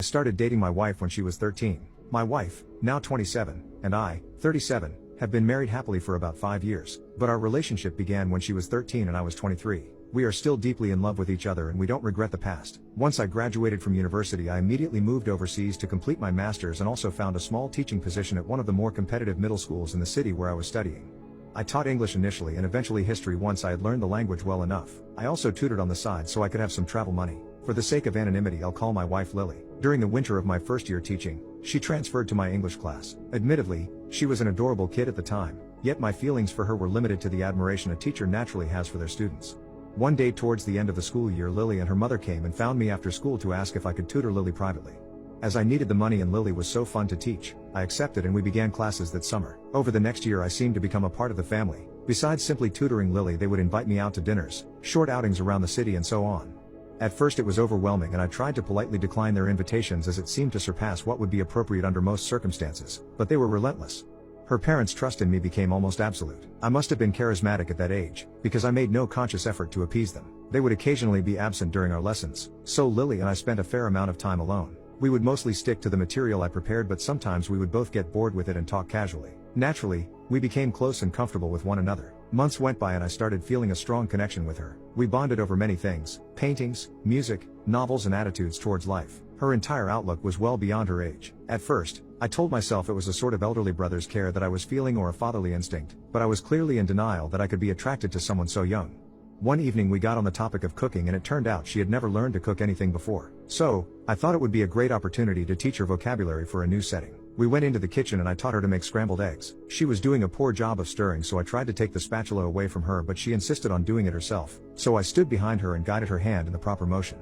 I started dating my wife when she was 13. My wife, now 27, and I, 37, have been married happily for about 5 years, but our relationship began when she was 13 and I was 23. We are still deeply in love with each other and we don't regret the past. Once I graduated from university, I immediately moved overseas to complete my master's and also found a small teaching position at one of the more competitive middle schools in the city where I was studying. I taught English initially and eventually history once I had learned the language well enough. I also tutored on the side so I could have some travel money. For the sake of anonymity, I'll call my wife Lily. During the winter of my first year teaching, she transferred to my English class. Admittedly, she was an adorable kid at the time, yet my feelings for her were limited to the admiration a teacher naturally has for their students. One day towards the end of the school year, Lily and her mother came and found me after school to ask if I could tutor Lily privately. As I needed the money and Lily was so fun to teach, I accepted and we began classes that summer. Over the next year I seemed to become a part of the family. Besides simply tutoring Lily, they would invite me out to dinners, short outings around the city and so on. At first it was overwhelming and I tried to politely decline their invitations as it seemed to surpass what would be appropriate under most circumstances, but they were relentless. Her parents' trust in me became almost absolute. I must have been charismatic at that age, because I made no conscious effort to appease them. They would occasionally be absent during our lessons, so Lily and I spent a fair amount of time alone. We would mostly stick to the material I prepared, but sometimes we would both get bored with it and talk casually. Naturally, we became close and comfortable with one another. Months went by and I started feeling a strong connection with her. We bonded over many things: paintings, music, novels and attitudes towards life. Her entire outlook was well beyond her age. At first, I told myself it was a sort of elderly brother's care that I was feeling or a fatherly instinct, but I was clearly in denial that I could be attracted to someone so young. One evening we got on the topic of cooking and it turned out she had never learned to cook anything before. So, I thought it would be a great opportunity to teach her vocabulary for a new setting. We went into the kitchen and I taught her to make scrambled eggs. She was doing a poor job of stirring, so I tried to take the spatula away from her, but she insisted on doing it herself. So I stood behind her and guided her hand in the proper motion.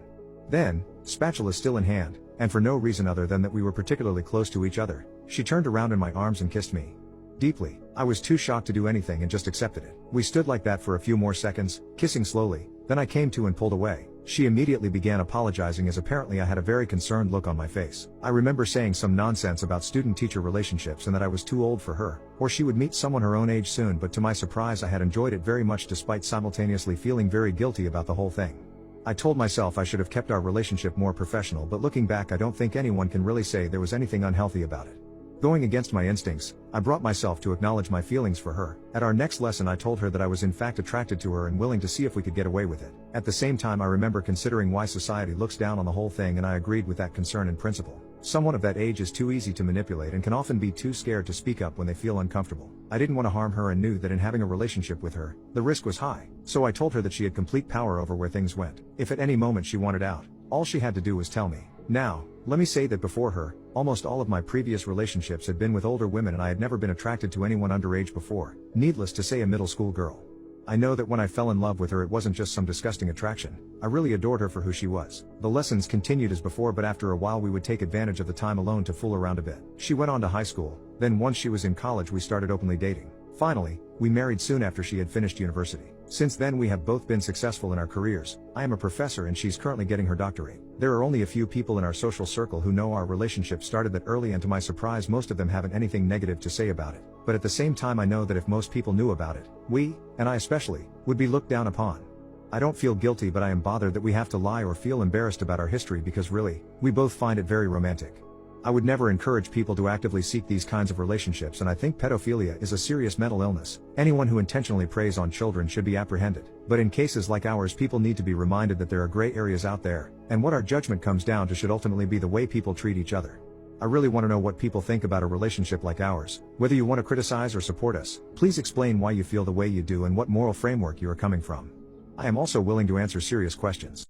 Then, spatula still in hand, and for no reason other than that we were particularly close to each other, she turned around in my arms and kissed me. Deeply. I was too shocked to do anything and just accepted it. We stood like that for a few more seconds, kissing slowly, then I came to and pulled away. She immediately began apologizing as apparently I had a very concerned look on my face. I remember saying some nonsense about student-teacher relationships and that I was too old for her, or she would meet someone her own age soon, but to my surprise I had enjoyed it very much despite simultaneously feeling very guilty about the whole thing. I told myself I should have kept our relationship more professional, but looking back I don't think anyone can really say there was anything unhealthy about it. Going against my instincts, I brought myself to acknowledge my feelings for her. At our next lesson I told her that I was in fact attracted to her and willing to see if we could get away with it. At the same time I remember considering why society looks down on the whole thing, and I agreed with that concern in principle. Someone of that age is too easy to manipulate and can often be too scared to speak up when they feel uncomfortable. I didn't want to harm her and knew that in having a relationship with her, the risk was high. So I told her that she had complete power over where things went. If at any moment she wanted out, all she had to do was tell me. Now, let me say that before her, almost all of my previous relationships had been with older women and I had never been attracted to anyone underage before, needless to say a middle school girl. I know that when I fell in love with her it wasn't just some disgusting attraction. I really adored her for who she was. The lessons continued as before, but after a while we would take advantage of the time alone to fool around a bit. She went on to high school, then once she was in college we started openly dating. Finally, we married soon after she had finished university. Since then we have both been successful in our careers. I am a professor and she's currently getting her doctorate. There are only a few people in our social circle who know our relationship started that early, and to my surprise most of them haven't anything negative to say about it. But at the same time I know that if most people knew about it, we, and I especially, would be looked down upon. I don't feel guilty, but I am bothered that we have to lie or feel embarrassed about our history because really, we both find it very romantic. I would never encourage people to actively seek these kinds of relationships, and I think pedophilia is a serious mental illness. Anyone who intentionally preys on children should be apprehended. But in cases like ours people need to be reminded that there are gray areas out there, and what our judgment comes down to should ultimately be the way people treat each other. I really want to know what people think about a relationship like ours. Whether you want to criticize or support us, please explain why you feel the way you do and what moral framework you are coming from. I am also willing to answer serious questions.